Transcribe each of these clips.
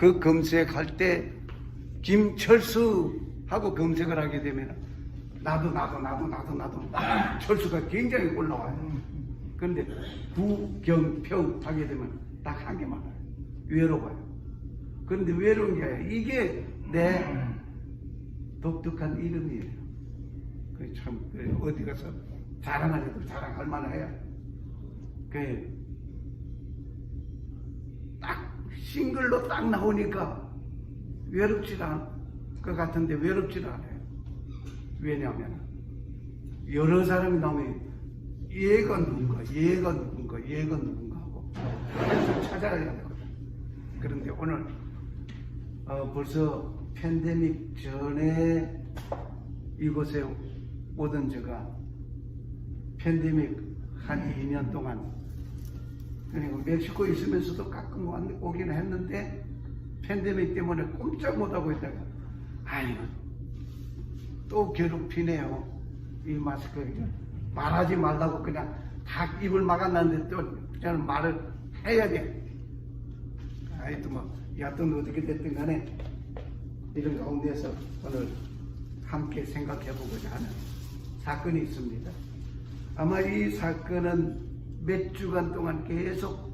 그 검색할 때 김철수 하고 검색을 하게 되면 나도 철수가 굉장히 올라와요. 그런데 구경표 하게 되면 딱 한 개만 와요. 외로워요. 그런데 외로운 게 아니라 이게 내 독특한 이름이에요. 참 어디 가서 자랑하려도 자랑할 만해요. 딱 싱글로 딱 나오니까 외롭지 않을 것 같은데 외롭지는 않아요. 왜냐하면 여러 사람이 나오면 얘가 누군가 하고 계속 찾아가야 되거든. 그런데 오늘 벌써 팬데믹 전에 이곳에 오던 제가 팬데믹 한 2년 동안 그리고 멕시코에 있으면서도 가끔 오긴 했는데 팬데믹 때문에 꼼짝 못하고 있다가 아이고 또 괴롭히네요. 이 마스크 말하지 말라고 그냥 다 입을 막아놨는데 또 그냥 말을 해야 돼. 하여튼 여하튼 어떻게 됐든 간에 이런 가운데서 오늘 함께 생각해보고자 하는 사건이 있습니다. 아마 이 사건은 몇 주간 동안 계속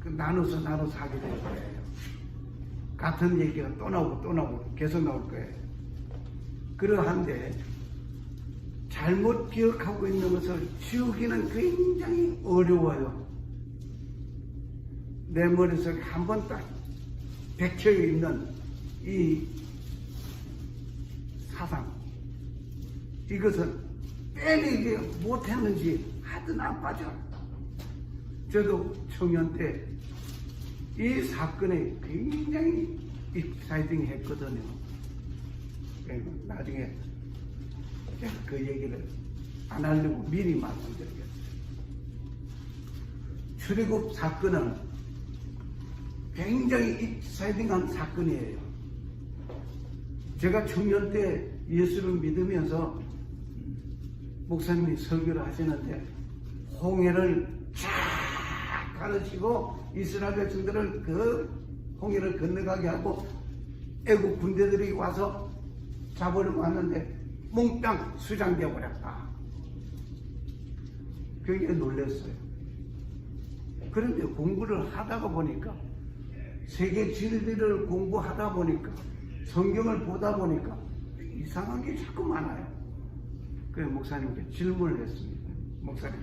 나눠서 하게 될 거예요. 같은 얘기가 또 나오고 계속 나올 거예요. 그러한데 잘못 기억하고 있는 것을 지우기는 굉장히 어려워요. 내 머릿속에 한 번 딱 박혀 있는 이 사상, 이것은 빼내지 못했는지 하든 안 빠져. 저도 청년 때 이 사건에 굉장히 익사이팅 했거든요. 나중에 그 얘기를 안 하려고 미리 말씀드리겠습니다. 출애굽 사건은 굉장히 익사이팅한 사건이에요. 제가 청년 때 예수를 믿으면서 목사님이 설교를 하시는데 홍해를 쫙 가르치고 이스라엘 백성들을 그 홍해를 건너가게 하고 애국 군대들이 와서 잡으려고 하는데 몽땅 수장되어 버렸다. 굉장히 놀랐어요. 그런데 공부를 하다가 보니까 세계 진리를 공부하다 보니까 성경을 보다 보니까 이상한 게 자꾸 많아요. 그래서 목사님께 질문을 했습니다. 목사님,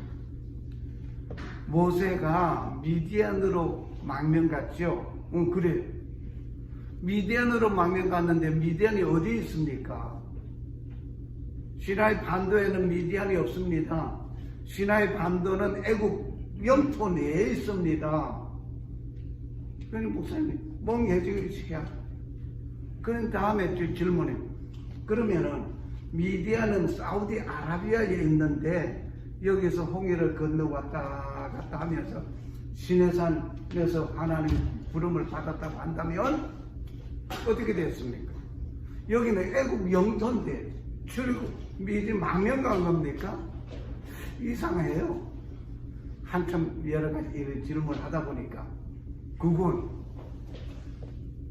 모세가 미디안으로 망명 갔죠? 그래. 미디안으로 망명 갔는데 미디안이 어디 있습니까? 시나이 반도에는 미디안이 없습니다. 시나이 반도는 애국 영토 내에 있습니다. 그러니 목사님 멍해지시야. 그런 다음에 질문해. 그러면은 미디안은 사우디아라비아에 있는데 여기서 홍해를 건너왔다 갔다 하면서 시내산에서 하나님 부름을 받았다고 한다면 어떻게 됐습니까? 여기는 애국 영토인데 출국 미디 망명 간 겁니까? 이상해요. 한참 여러 가지 질문을 하다 보니까 그건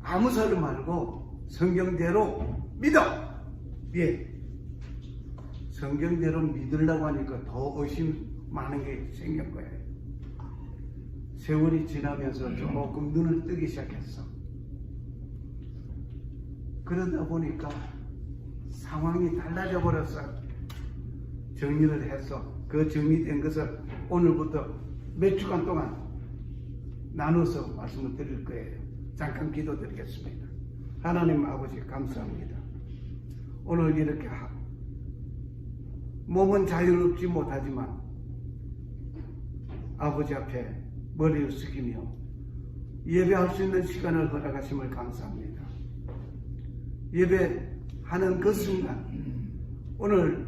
아무 소리 말고 성경대로 믿어. 예. 성경대로 믿으려고 하니까 더 의심 많은 게 생긴 거예요. 세월이 지나면서 조금 눈을 뜨기 시작했어. 그러다 보니까 상황이 달라져 버렸어. 정리를 해서 그 정리된 것을 오늘부터 몇 주간 동안 나눠서 말씀을 드릴 거예요. 잠깐 기도드리겠습니다. 하나님 아버지 감사합니다. 오늘 이렇게 몸은 자유롭지 못하지만 아버지 앞에 머리를 숙이며 예배할 수 있는 시간을 허락하심을 감사합니다. 예배하는 그 순간 오늘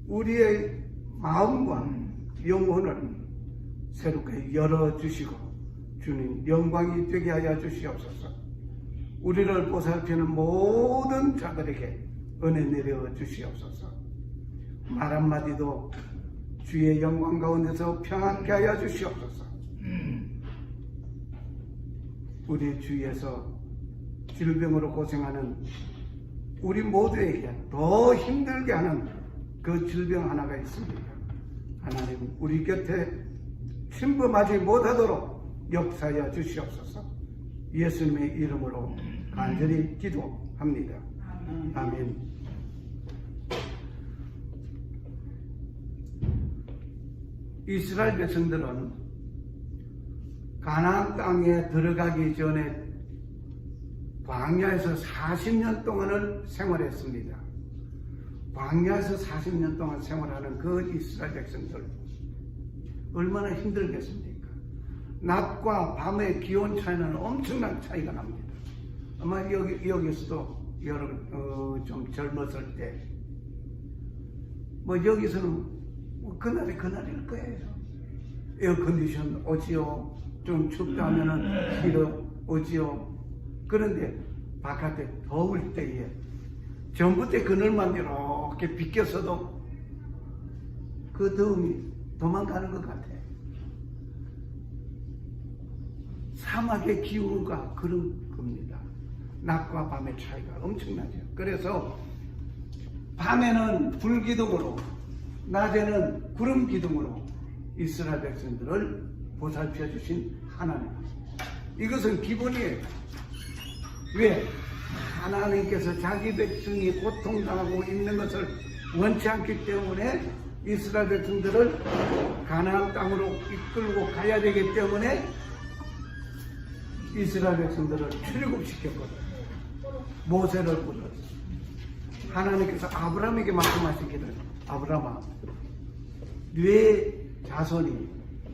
우리의 마음과 영혼을 새롭게 열어주시고 주님 영광이 되게 하여 주시옵소서. 우리를 보살피는 모든 자들에게 은혜 내려 주시옵소서. 말 한마디도 주의 영광 가운데서 평안케 하여 주시옵소서. 우리 주위에서 질병으로 고생하는 우리 모두에게 더 힘들게 하는 그 질병 하나가 있습니다. 하나님, 우리 곁에 침범하지 못하도록 역사하여 주시옵소서. 예수님의 이름으로 간절히 기도합니다. 아멘. 이스라엘 백성들은 가나안 땅에 들어가기 전에 광야에서 40년 동안을 생활했습니다. 광야에서 40년 동안 생활하는 그 이스라엘 백성들 얼마나 힘들겠습니까? 낮과 밤의 기온 차이는 엄청난 차이가 납니다. 아마 여기서도 여러분 좀 젊었을 때 뭐 여기서는 그날이 그날일 거예요. 에어컨디션 오지요. 좀 춥다 하면은 히터 오지요. 그런데 바깥에 더울 때에 전봇대 그늘만 이렇게 비껴서도 그 더움이 도망가는 것 같아. 사막의 기후가 그런 겁니다. 낮과 밤의 차이가 엄청나죠. 그래서 밤에는 불기둥으로, 낮에는 구름 기둥으로 이스라엘 백성들을 보살펴 주신 하나님. 이것은 기본이에요. 왜? 하나님께서 자기 백성이 고통당하고 있는 것을 원치 않기 때문에 이스라엘 백성들을 가나안 땅으로 이끌고 가야 되기 때문에 이스라엘 백성들을 출애굽시켰거든요. 모세를 불렀어요. 하나님께서 아브라함에게 말씀하시기를, 아브라함아, 네 자손이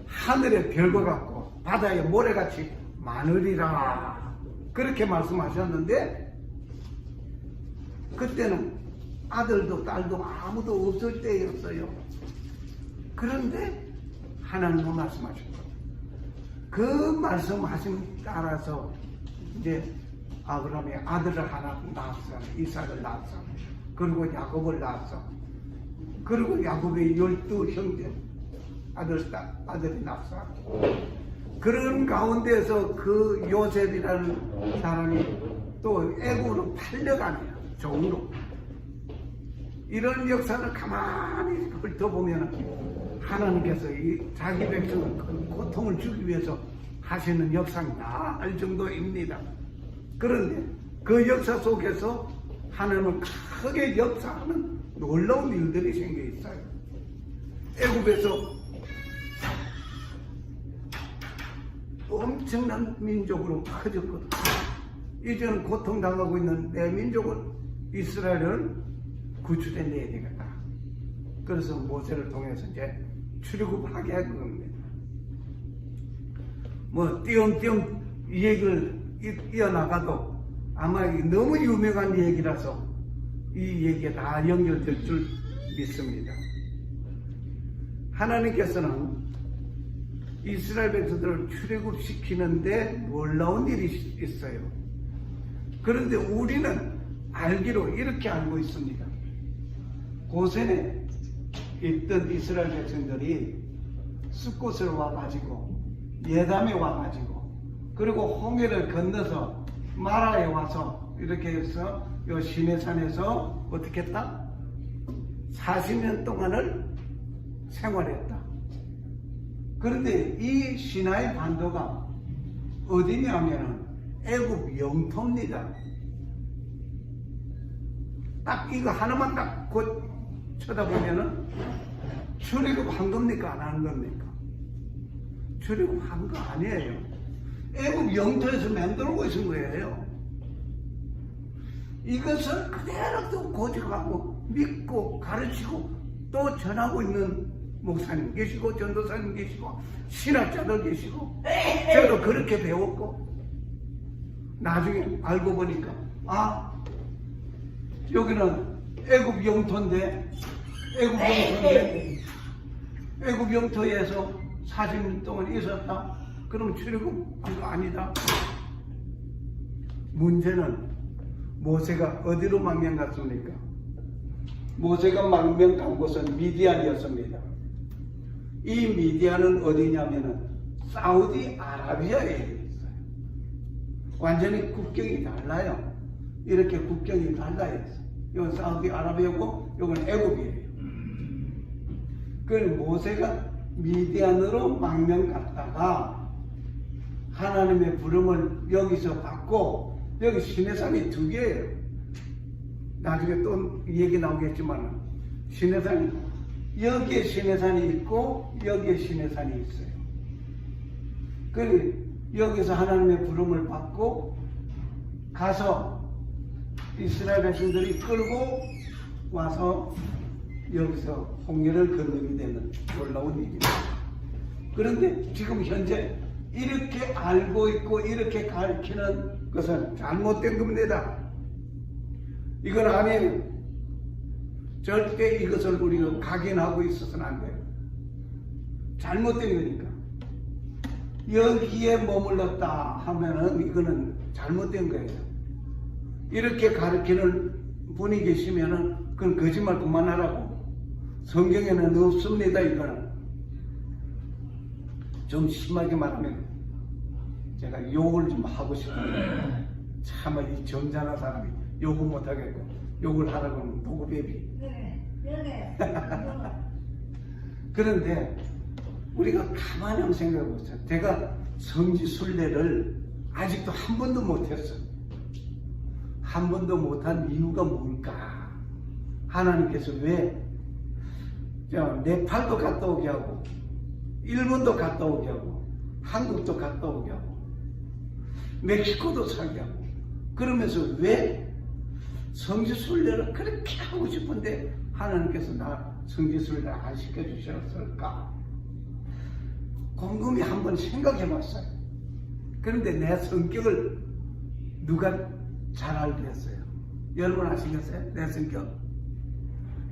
하늘의 별과 같고 바다의 모래같이 많으리라, 그렇게 말씀하셨는데 그때는 아들도 딸도 아무도 없을 때였어요. 그런데 하나님은 말씀하셨고 그 말씀하심 따라서 이제 아브라함이 아들을 하나 낳았어. 이삭을 낳았어. 그리고 야곱을 낳았어. 그리고 야곱의 12형제 아들이 낳았어. 그런 가운데서 그 요셉이라는 사람이 또 애굽으로 팔려가네요. 종으로. 이런 역사를 가만히 훑어보면 하나님께서 이 자기 백성을 그 고통을 주기 위해서 하시는 역사가 알 정도입니다. 그런데 그 역사 속에서 하나님은 크게 역사하는 놀라운 일들이 생겨 있어요. 애굽에서 엄청난 민족으로 커졌거든. 이제는 고통당하고 있는 내 민족을, 이스라엘을 구출해내야 되겠다. 그래서 모세를 통해서 이제 출애굽하게 할 겁니다. 뭐 띄엄띄엄 이 얘기를 이어나가도 아마 너무 유명한 얘기라서 이 얘기가 다 연결될 줄 믿습니다. 하나님께서는 이스라엘 백성들을 출애굽시키는데 놀라운 일이 있어요. 그런데 우리는 알기로 이렇게 알고 있습니다. 고센에 있던 이스라엘 백성들이 숫곳을 와가지고 예담에 와가지고 그리고 홍해를 건너서 마라에 와서 이렇게 해서 요 시내산에서 어떻게 했다? 40년 동안을 생활했다. 그런데 이 시나이 반도가 어디냐면 애굽 영토입니다. 딱 이거 하나만 딱 곧 쳐다보면은 출애굽한 겁니까? 안 하는 겁니까? 출애굽한 거 아니에요. 애굽 영토에서 만들고 있는 거예요. 이것을 그대로 또 고집하고 믿고 가르치고 또 전하고 있는 목사님 계시고 전도사님 계시고 신학자들 계시고 저도 그렇게 배웠고 나중에 알고 보니까 여기는 애굽 영토인데 애굽 영토에서 40년 동안 있었다? 그럼 출애굽한 거 아니다? 문제는 모세가 어디로 망명 갔습니까? 모세가 망명 간 곳은 미디안이었습니다. 이 미디안은 어디냐면은 사우디아라비아에 있어요. 완전히 국경이 달라요. 이렇게 국경이 달라요. 이건 사우디아라비아고 이건 애굽이에요. 그 모세가 미디안으로 망명 갔다가 하나님의 부름을 여기서 받고, 여기 시내산이 두 개예요. 나중에 또 얘기 나오겠지만 시내산이, 여기에 시내산이 있고 여기에 시내산이 있어요. 그래서 여기서 하나님의 부름을 받고 가서 이스라엘 백성들이 끌고 와서 여기서 홍해를 건너게 되는 놀라운 일입니다. 그런데 지금 현재 이렇게 알고 있고 이렇게 가르치는 것은 잘못된 겁니다. 이건 아니에요. 절대 이것을 우리가 각인하고 있어서는 안 돼요. 잘못된 거니까. 여기에 머물렀다 하면은 이거는 잘못된 거예요. 이렇게 가르치는 분이 계시면은 그건 거짓말 그만하라고. 성경에는 없습니다. 이거는 좀 심하게 말하면 제가 욕을 좀 하고 싶어요. 참 이 점잖은 사람이 욕을 못하겠고 욕을 하라고 하면 도구배비. 그런데 우리가 가만히 한번 생각해 보세요. 제가 성지순례를 아직도 한 번도 못했어요. 한 번도 못한 이유가 뭘까? 하나님께서 왜 네팔도 갔다 오게 하고 일본도 갔다 오게 하고 한국도 갔다 오게 하고 멕시코도 살게 하고 그러면서 왜 성지순례를 그렇게 하고 싶은데 하나님께서 나 성지순례를 안 시켜주셨을까? 곰곰이 한번 생각해 봤어요. 그런데 내 성격을 누가 잘 알게 했어요? 여러분 아시겠어요? 내 성격.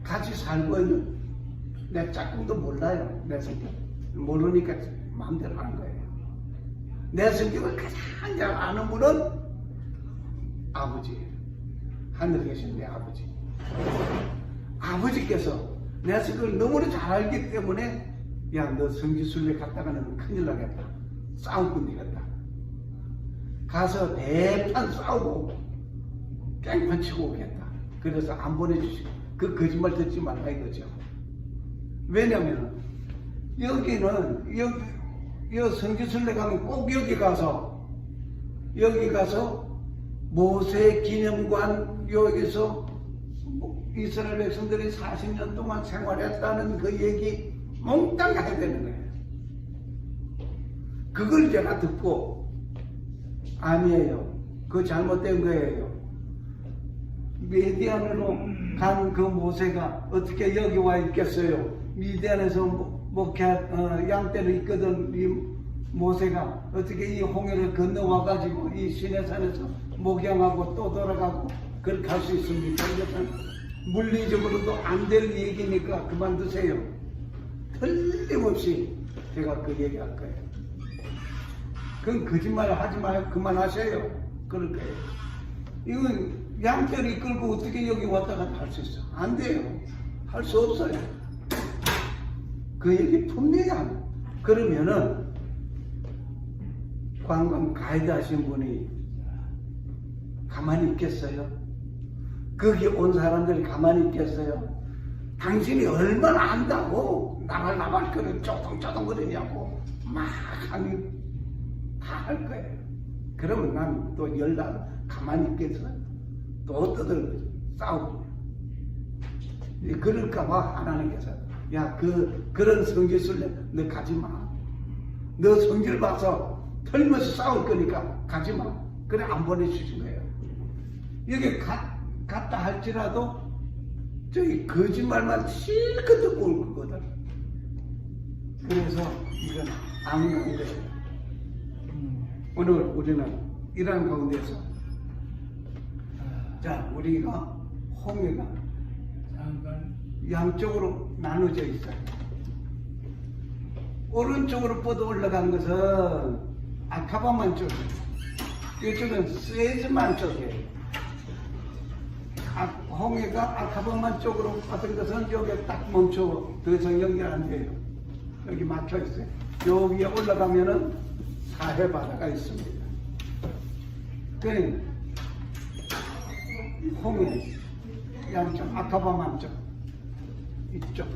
같이 살고 있는 내 짝꿍도 몰라요. 내 성격. 모르니까 마음대로 하는 거예요. 내 성격을 가장 잘 아는 분은 아버지예요. 하늘에 계신 내 아버지. 아버지께서 내 성격을 너무나 잘 알기 때문에 야, 너 성지순례 갔다가는 큰일 나겠다. 싸움꾼 되겠다. 가서 대판 싸우고 깽판 치고 오겠다. 그래서 안 보내주시고 그 거짓말 듣지 말라 이거죠. 왜냐면 여기는 여기 성지순례 가면 꼭 여기 가서 모세 기념관 여기서 이스라엘 백성들이 40년 동안 생활했다는 그 얘기 몽땅 해야 되는 거예요. 그걸 제가 듣고 아니에요. 그거 잘못된 거예요. 미디안으로 간 그 모세가 어떻게 여기 와 있겠어요? 미디안에서 양떼로 있거든. 이 모세가 어떻게 이 홍해를 건너와 가지고 이 시내산에서 목양하고 또 돌아가고 그렇게 할 수 있습니까? 이것은 물리적으로도 안 될 얘기니까 그만두세요. 틀림없이 제가 그 얘기할 거예요. 그건 거짓말 하지 말고 그만하세요. 그럴 거예요. 이건 양떼를 이끌고 어떻게 여기 왔다 갔다 할 수 있어? 안 돼요. 할 수 없어요. 그 얘기 분명히 안 돼요. 그러면은 관광 가이드 하신 분이 가만히 있겠어요? 거기 온 사람들이 가만히 있겠어요? 당신이 얼마나 안다고 나발 그런 쪼동쪼동 거리냐고 막 하니 다 할 거예요. 그러면 난 또 열나 가만히 있겠어요? 또 떠들 싸우고. 그럴까봐 하나님께서 야 그런 성지순례 너 가지 마. 너 성질 봐서 털면서 싸울 거니까 가지 마. 그래 안 보내주신 거예요. 여기 갔다 할지라도 저기 거짓말만 실컷 듣고 올 거거든. 그래서 이건 안 가는 거예요. 오늘 우리는 이러한 가운데서 자 우리가 홍해가 양쪽으로 나눠져 있어요. 오른쪽으로 뻗어 올라간 것은 아카바만 쪽이에요. 이쪽은 스에즈만 쪽이에요. 홍해가 아카바만 쪽으로 받은 것은 여기에 딱 멈춰 더 이상 연결 안 돼요. 여기 막혀 있어요. 여기에 올라가면은 사해 바다가 있습니다. 그래 홍해 양쪽 아카바 한쪽 이쪽.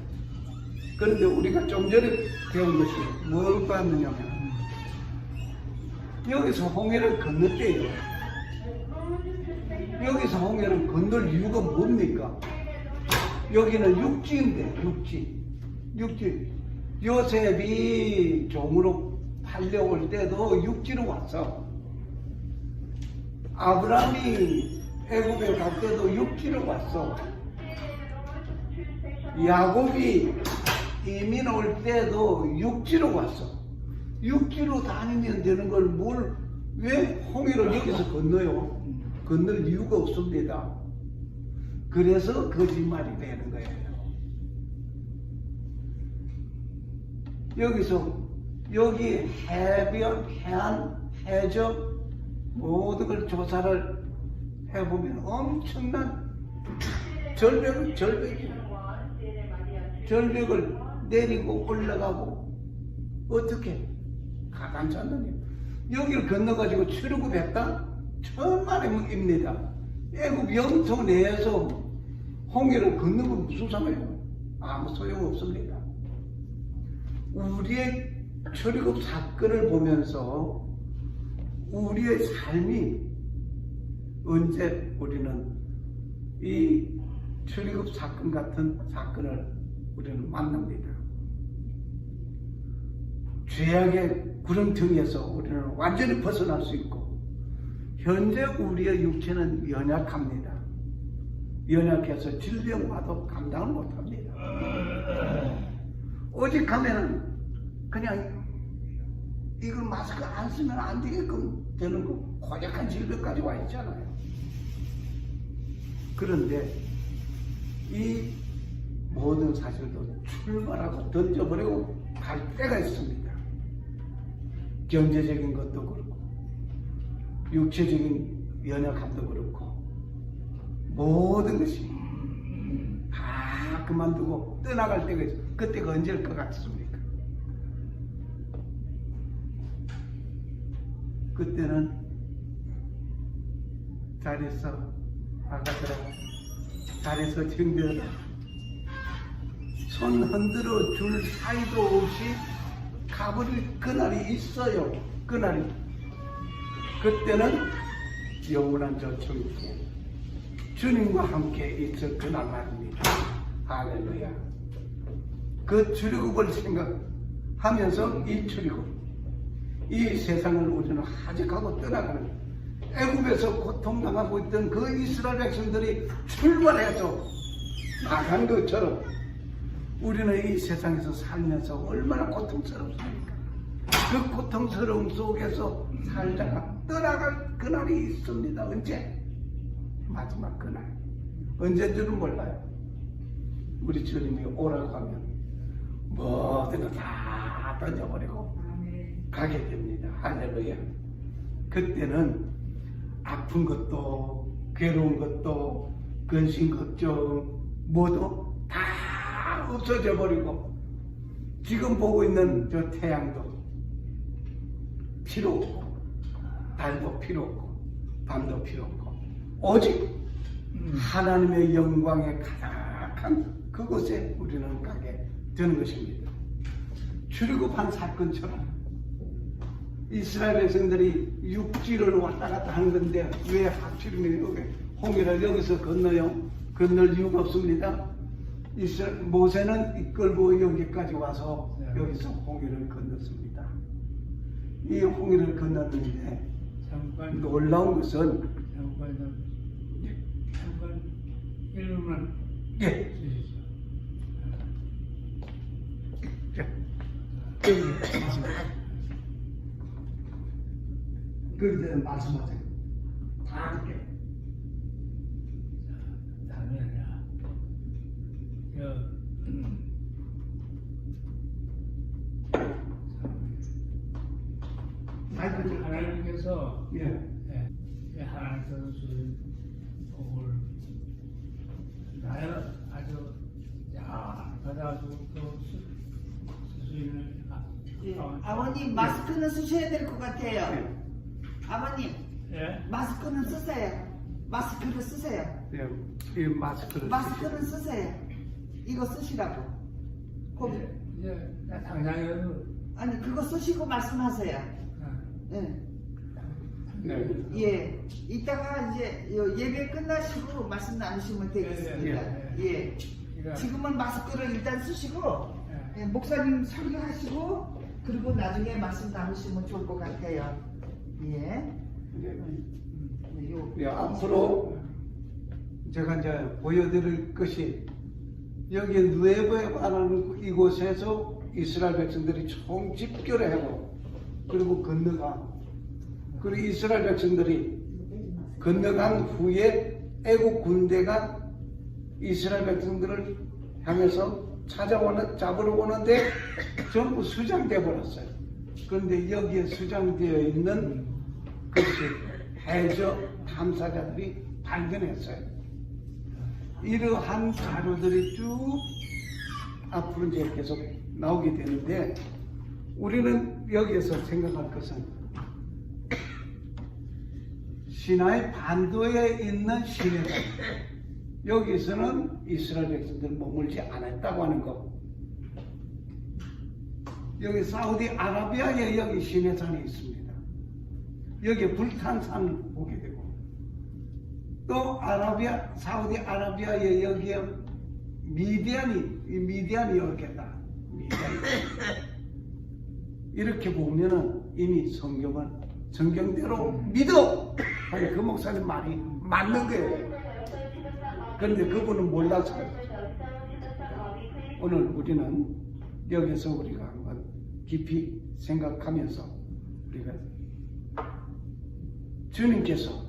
그런데 우리가 좀 전에 배운 것이 뭘 봤느냐면 여기서 홍해를 건넜대요. 여기서 홍해를 건널 이유가 뭡니까? 여기는 육지인데 육지. 요셉이 종으로 팔려올 때도 육지로 왔어. 아브라함이 애굽에 갈 때도 육지로 왔어. 야곱이 이민 올 때도 육지로 왔어. 육지로 다니면 되는 걸 왜 홍해를 여기서 건너요? 건널 이유가 없습니다. 그래서 거짓말이 되는 거예요. 여기 해변, 해안, 해저 모든 걸 조사를 해보면 엄청난 절벽을 내리고 올라가고 어떻게 가감찮느냐. 여기를 건너가지고 출애굽했다? 천만입니다. 애굽 영토 내에서 홍해를 건너면 무슨 상관이에요? 아무 소용없습니다. 우리의 출애굽 사건을 보면서 우리의 삶이 언제 우리는 이 출애굽 사건 같은 사건을 우리는 만납니다. 죄악의 구렁텅이에서 우리는 완전히 벗어날 수 있고, 현재 우리의 육체는 연약합니다. 연약해서 질병과도 감당을 못합니다. 오직 하면은 그냥 이걸 마스크 안 쓰면 안 되게끔 되는 거, 고약한 질병까지 와 있잖아요. 그런데 이 모든 사실도 출발하고 던져버리고 갈 때가 있습니다. 경제적인 것도 그렇고 육체적인 연약함도 그렇고 모든 것이 다 그만두고 떠나갈 때가 있어요. 그때가 언제일 것 같습니까? 그때는 잘했어 아가들아, 잘해서 정들어라. 손 흔들어 줄 사이도 없이 가버릴 그날이 있어요. 그날이. 그때는 영원한 저축이 있고 주님과 함께 있을 그날 말입니다. 할렐루야. 그 출애굽을 생각하면서 이 출애굽, 이 세상을 우리는 하직하고 떠나가는, 애굽에서 고통당하고 있던 그 이스라엘 백성들이 출발해서 나간 것처럼 우리는 이 세상에서 살면서 얼마나 고통스럽습니까? 그 고통스러움 속에서 살다가 떠나갈 그날이 있습니다. 언제? 마지막 그날. 언제인지는 몰라요. 우리 주님이 오라고 하면 모든 거 다 던져버리고 가게 됩니다. 할렐루야. 그때는 아픈 것도 괴로운 것도 근심 걱정 모두 다 없어져 버리고 지금 보고 있는 저 태양도 필요 없고 달도 필요 없고 밤도 필요 없고 오직 하나님의 영광에 가득한 그곳에 우리는 가게 되는 것입니다. 출애굽한 사건처럼 이스라엘 백성들이 육지를 왔다 갔다 하는 건데 왜 하필이면 여기 홍해를 여기서 건너요? 건널 이유가 없습니다. 모세는 이끌고 여기까지 와서 여기서 홍해를 건넜습니다. 이 홍해를 건넜는데 놀라운 것은 잠깐 1분만 예. 그런데 말씀하세요. 다 함께. 다음이 아니라 하나님께서 하나님께서 주신 복을 나의 아주 받아가지고 또 수수인을 아버님 마스크는 쓰셔야 될 것 같아요. 아버님 예? 마스크는 쓰세요. 마스크를 쓰세요. 예, 이 마스크를 마스크는 쓰세요. 이거 쓰시라고. 거기 이제 나 당장이라도 아니 그거 쓰시고 말씀하세요. 예. 네. 예. 이따가 이제 예배 끝나시고 말씀 나누시면 되겠습니다. 예. 지금은 마스크를 일단 쓰시고 예, 목사님 설교하시고 그리고 나중에 말씀 나누시면 좋을 것 같아요. 예. 예, 앞으로 제가 이제 보여드릴 것이 여기 누에보에 관한 이곳에서 이스라엘 백성들이 총 집결을 하고 그리고 건너가 그리고 이스라엘 백성들이 건너간 후에 애국 군대가 이스라엘 백성들을 향해서 잡으러 오는데 전부 수장돼 버렸어요. 그런데 여기에 수장되어 있는 것이 해저 탐사자들이 발견했어요. 이러한 자료들이 쭉 앞으로 이제 계속 나오게 되는데 우리는 여기에서 생각할 것은 시나이 반도에 있는 시내가 여기서는 이스라엘 백성들 머물지 않았다고 하는 것. 여기 사우디아라비아에 여기 시내산이 있습니다. 여기 불탄 산을 보게 되고 또 사우디아라비아에 여기에 미디안이 오겠다. 이렇게 보면은 이미 성경대로 믿어. 그 목사님 말이 맞는 거예요. 그런데 그분은 몰라서 오늘 우리는 여기서 우리가 한번 깊이 생각하면서 우리가 주님께서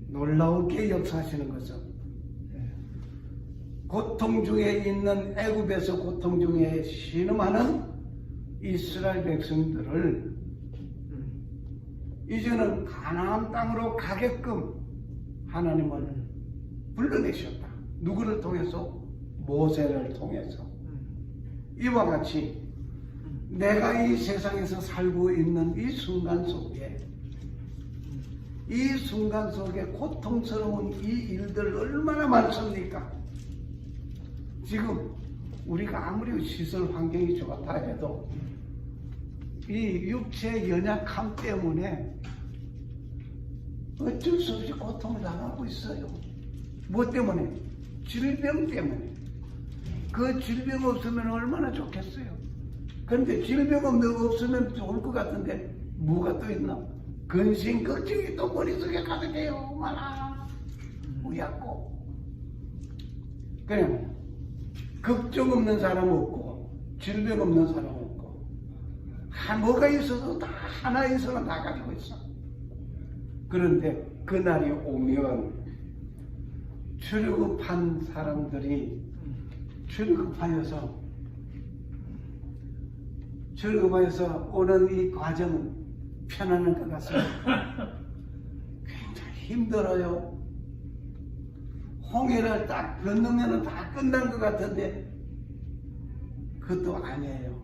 놀라우게 역사하시는 것은 고통 중에 있는 애굽에서 고통 중에 신음하는 이스라엘 백성들을 이제는 가나안 땅으로 가게끔 하나님은 불러내셨다. 누구를 통해서? 모세를 통해서. 이와 같이 내가 이 세상에서 살고 있는 이 순간 속에 고통스러운 이 일들 얼마나 많습니까? 지금 우리가 아무리 시설 환경이 좋다 해도 이 육체의 연약함 때문에 어쩔 수 없이 고통을 당하고 있어요. 뭐 때문에? 질병 때문에. 그 질병 없으면 얼마나 좋겠어요. 그런데 질병 없으면 좋을 것 같은데 뭐가 또 있나? 근심 걱정이 또 머릿속에 가득해요. 얼마나 우약고. 그냥 걱정 없는 사람 없고 질병 없는 사람 없고 뭐가 있어도 다 하나 있어도 다 가지고 있어. 그런데 그날이 오면 출급한 사람들이 출급하여서 오는 이 과정은 편안한 것 같습니다. 굉장히 힘들어요. 홍해를 딱 건너면 다 끝난 것 같은데 그것도 아니에요.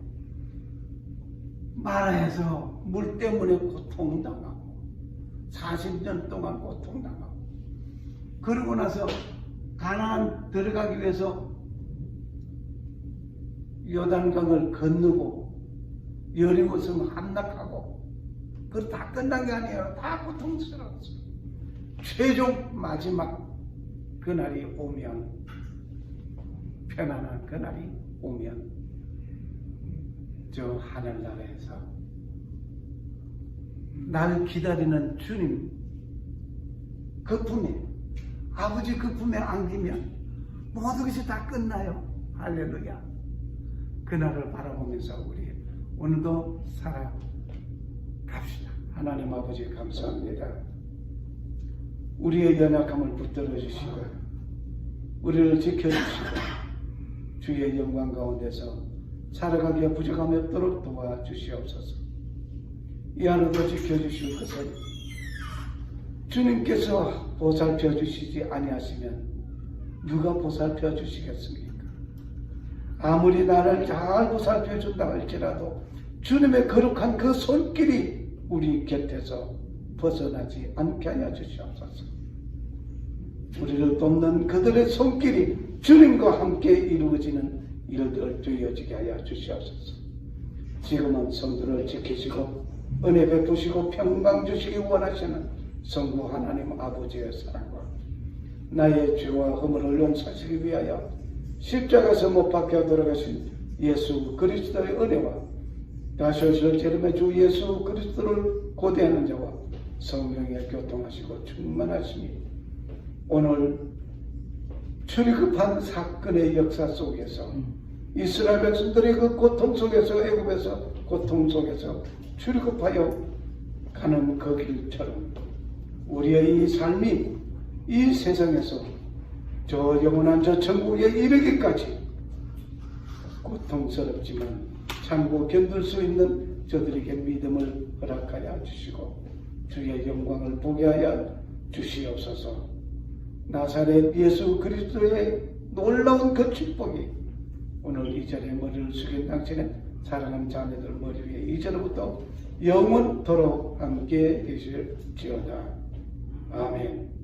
마라에서 물 때문에 고통당하고 40년 동안 고통당하고 그러고 나서 가나안 들어가기 위해서 요단강을 건너고 여리고성 함락하고 그거 다 끝난 게 아니에요. 다 고통스러웠어요. 최종 마지막 그날이 오면 편안한 그날이 오면 저 하늘나라에서 날 기다리는 주님 그 품에 아버지 그 품에 안기면 모든 것이 다 끝나요. 할렐루야. 그날을 바라보면서 우리 오늘도 살아갑시다. 하나님 아버지 감사합니다. 우리의 연약함을 붙들어 주시고 우리를 지켜주시고 주의 영광 가운데서 살아가기에 부족함이 없도록 도와주시옵소서. 이 하루도 지켜주실 것을 주님께서 보살펴 주시지 아니하시면 누가 보살펴 주시겠습니까? 아무리 나를 잘 보살펴 준다 할지라도 주님의 거룩한 그 손길이 우리 곁에서 벗어나지 않게 하여 주시옵소서. 우리를 돕는 그들의 손길이 주님과 함께 이루어지는 일들 되어지게 하여 주시옵소서. 지금은 성도를 지키시고 은혜 베푸시고 평강 주시기 원하시는 성부 하나님 아버지의 사랑과 나의 죄와 허물을 용서하시기 위하여 십자가에서 못 박혀 돌아가신 예수 그리스도의 은혜와 다시 오실 제름의 주 예수 그리스도를 고대하는 자와 성령의 교통하시고 충만하시니 오늘 출입급한 사건의 역사 속에서 이스라엘 백성들의 그 고통 속에서 애굽에서 고통 속에서 출입급하여 가는 그 길처럼 우리의 이 삶이 이 세상에서 저 영원한 저 천국에 이르기까지 고통스럽지만 참고 견딜 수 있는 저들에게 믿음을 허락하여 주시고 주의 영광을 보게 하여 주시옵소서. 나사렛 예수 그리스도의 놀라운 그 축복이 오늘 이 자리에 머리를 숙인 당신의 사랑하는 자녀들 머리 위에 이제로부터 영원토록 함께 계실지어다. 아멘.